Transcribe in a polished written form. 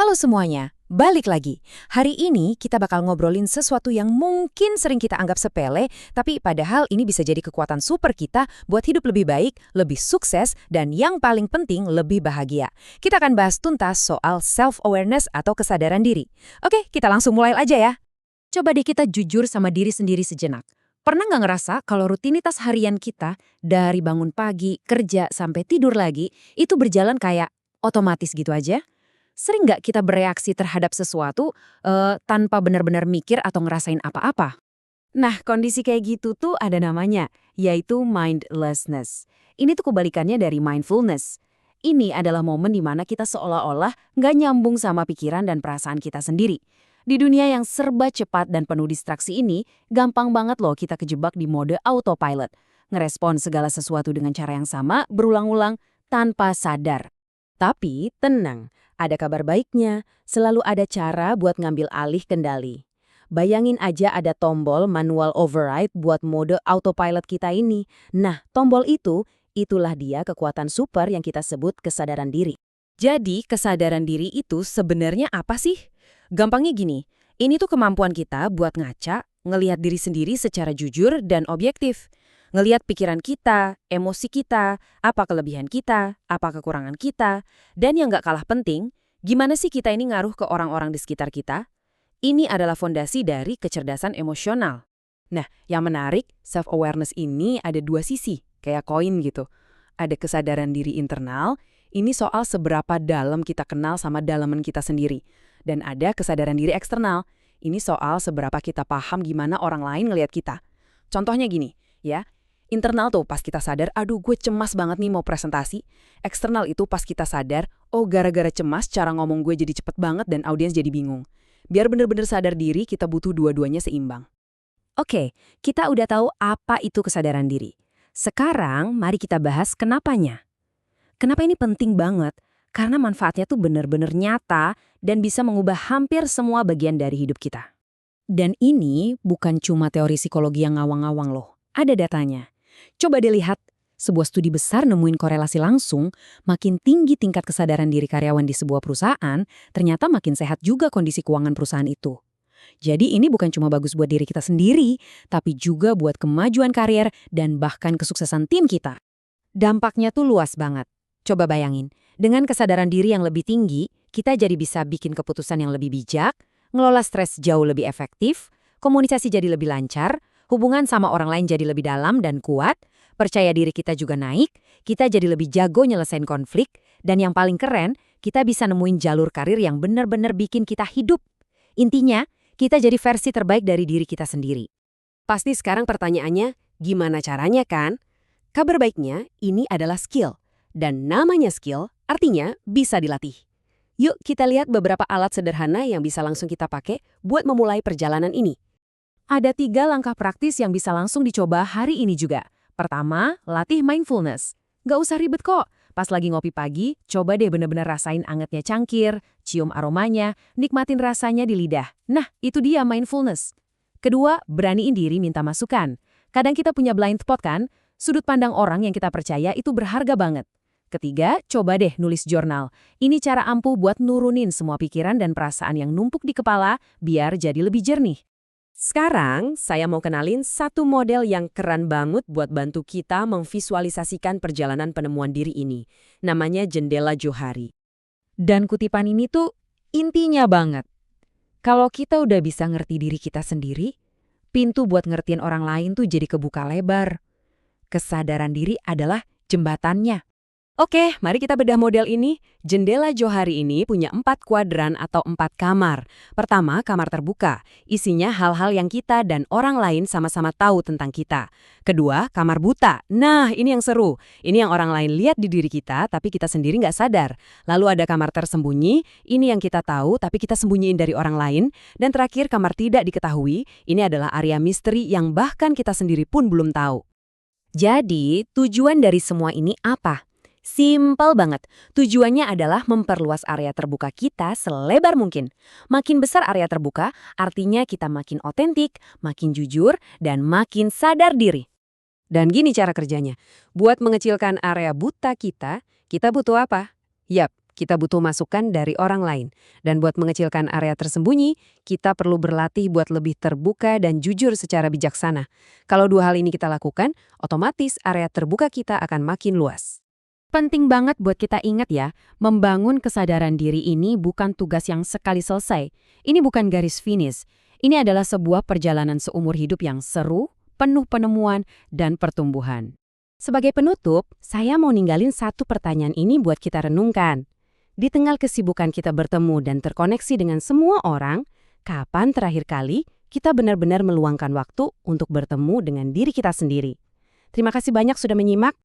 Halo semuanya, balik lagi. Hari ini kita bakal ngobrolin sesuatu yang mungkin sering kita anggap sepele, tapi padahal ini bisa jadi kekuatan super kita buat hidup lebih baik, lebih sukses, dan yang paling penting lebih bahagia. Kita akan bahas tuntas soal self-awareness atau kesadaran diri. Oke, kita langsung mulai aja ya. Coba deh kita jujur sama diri sendiri sejenak. Pernah nggak ngerasa kalau rutinitas harian kita, dari bangun pagi, kerja, sampai tidur lagi, itu berjalan kayak otomatis gitu aja? Sering nggak kita bereaksi terhadap sesuatu tanpa benar-benar mikir atau ngerasain apa-apa? Nah, kondisi kayak gitu tuh ada namanya, yaitu mindlessness. Ini tuh kebalikannya dari mindfulness. Ini adalah momen di mana kita seolah-olah nggak nyambung sama pikiran dan perasaan kita sendiri. Di dunia yang serba cepat dan penuh distraksi ini, gampang banget loh kita kejebak di mode autopilot. Ngerespon segala sesuatu dengan cara yang sama, berulang-ulang, tanpa sadar. Tapi tenang, ada kabar baiknya, selalu ada cara buat ngambil alih kendali. Bayangin aja ada tombol manual override buat mode autopilot kita ini. Nah, tombol itulah dia kekuatan super yang kita sebut kesadaran diri. Jadi, kesadaran diri itu sebenarnya apa sih? Gampangnya gini, ini tuh kemampuan kita buat ngaca, ngelihat diri sendiri secara jujur dan objektif. Ngelihat pikiran kita, emosi kita, apa kelebihan kita, apa kekurangan kita, dan yang nggak kalah penting, gimana sih kita ini ngaruh ke orang-orang di sekitar kita? Ini adalah fondasi dari kecerdasan emosional. Nah, yang menarik, self-awareness ini ada dua sisi, kayak koin gitu. Ada kesadaran diri internal, ini soal seberapa dalam kita kenal sama dalaman kita sendiri. Dan ada kesadaran diri eksternal, ini soal seberapa kita paham gimana orang lain ngelihat kita. Contohnya gini, ya. Internal tuh pas kita sadar, aduh gue cemas banget nih mau presentasi. Eksternal itu pas kita sadar, oh gara-gara cemas cara ngomong gue jadi cepet banget dan audiens jadi bingung. Biar bener-bener sadar diri, kita butuh dua-duanya seimbang. Oke, kita udah tahu apa itu kesadaran diri. Sekarang mari kita bahas kenapanya. Kenapa ini penting banget? Karena manfaatnya tuh bener-bener nyata dan bisa mengubah hampir semua bagian dari hidup kita. Dan ini bukan cuma teori psikologi yang ngawang-ngawang loh, ada datanya. Coba dilihat, sebuah studi besar nemuin korelasi langsung, makin tinggi tingkat kesadaran diri karyawan di sebuah perusahaan, ternyata makin sehat juga kondisi keuangan perusahaan itu. Jadi ini bukan cuma bagus buat diri kita sendiri, tapi juga buat kemajuan karier dan bahkan kesuksesan tim kita. Dampaknya tuh luas banget. Coba bayangin, dengan kesadaran diri yang lebih tinggi, kita jadi bisa bikin keputusan yang lebih bijak, ngelola stres jauh lebih efektif, komunikasi jadi lebih lancar, hubungan sama orang lain jadi lebih dalam dan kuat, percaya diri kita juga naik, kita jadi lebih jago nyelesain konflik, dan yang paling keren, kita bisa nemuin jalur karir yang benar-benar bikin kita hidup. Intinya, kita jadi versi terbaik dari diri kita sendiri. Pasti sekarang pertanyaannya, gimana caranya kan? Kabar baiknya, ini adalah skill. Dan namanya skill, artinya bisa dilatih. Yuk kita lihat beberapa alat sederhana yang bisa langsung kita pakai buat memulai perjalanan ini. Ada 3 langkah praktis yang bisa langsung dicoba hari ini juga. Pertama, latih mindfulness. Nggak usah ribet kok. Pas lagi ngopi pagi, coba deh bener-bener rasain angetnya cangkir, cium aromanya, nikmatin rasanya di lidah. Nah, itu dia mindfulness. Kedua, beraniin diri minta masukan. Kadang kita punya blind spot kan? Sudut pandang orang yang kita percaya itu berharga banget. Ketiga, coba deh nulis jurnal. Ini cara ampuh buat nurunin semua pikiran dan perasaan yang numpuk di kepala biar jadi lebih jernih. Sekarang, saya mau kenalin satu model yang keren banget buat bantu kita memvisualisasikan perjalanan penemuan diri ini. Namanya jendela Johari. Dan kutipan ini tuh intinya banget. Kalau kita udah bisa ngerti diri kita sendiri, pintu buat ngertiin orang lain tuh jadi kebuka lebar. Kesadaran diri adalah jembatannya. Oke, mari kita bedah model ini. Jendela Johari ini punya 4 kuadran atau 4 kamar. Pertama, kamar terbuka. Isinya hal-hal yang kita dan orang lain sama-sama tahu tentang kita. Kedua, kamar buta. Nah, ini yang seru. Ini yang orang lain lihat di diri kita, tapi kita sendiri nggak sadar. Lalu ada kamar tersembunyi. Ini yang kita tahu, tapi kita sembunyiin dari orang lain. Dan terakhir, kamar tidak diketahui. Ini adalah area misteri yang bahkan kita sendiri pun belum tahu. Jadi, tujuan dari semua ini apa? Simpel banget. Tujuannya adalah memperluas area terbuka kita selebar mungkin. Makin besar area terbuka, artinya kita makin otentik, makin jujur, dan makin sadar diri. Dan gini cara kerjanya. Buat mengecilkan area buta kita butuh apa? Yap, kita butuh masukan dari orang lain. Dan buat mengecilkan area tersembunyi, kita perlu berlatih buat lebih terbuka dan jujur secara bijaksana. Kalau dua hal ini kita lakukan, otomatis area terbuka kita akan makin luas. Penting banget buat kita ingat ya, membangun kesadaran diri ini bukan tugas yang sekali selesai. Ini bukan garis finish. Ini adalah sebuah perjalanan seumur hidup yang seru, penuh penemuan, dan pertumbuhan. Sebagai penutup, saya mau ninggalin satu pertanyaan ini buat kita renungkan. Di tengah kesibukan kita bertemu dan terkoneksi dengan semua orang, kapan terakhir kali kita benar-benar meluangkan waktu untuk bertemu dengan diri kita sendiri? Terima kasih banyak sudah menyimak.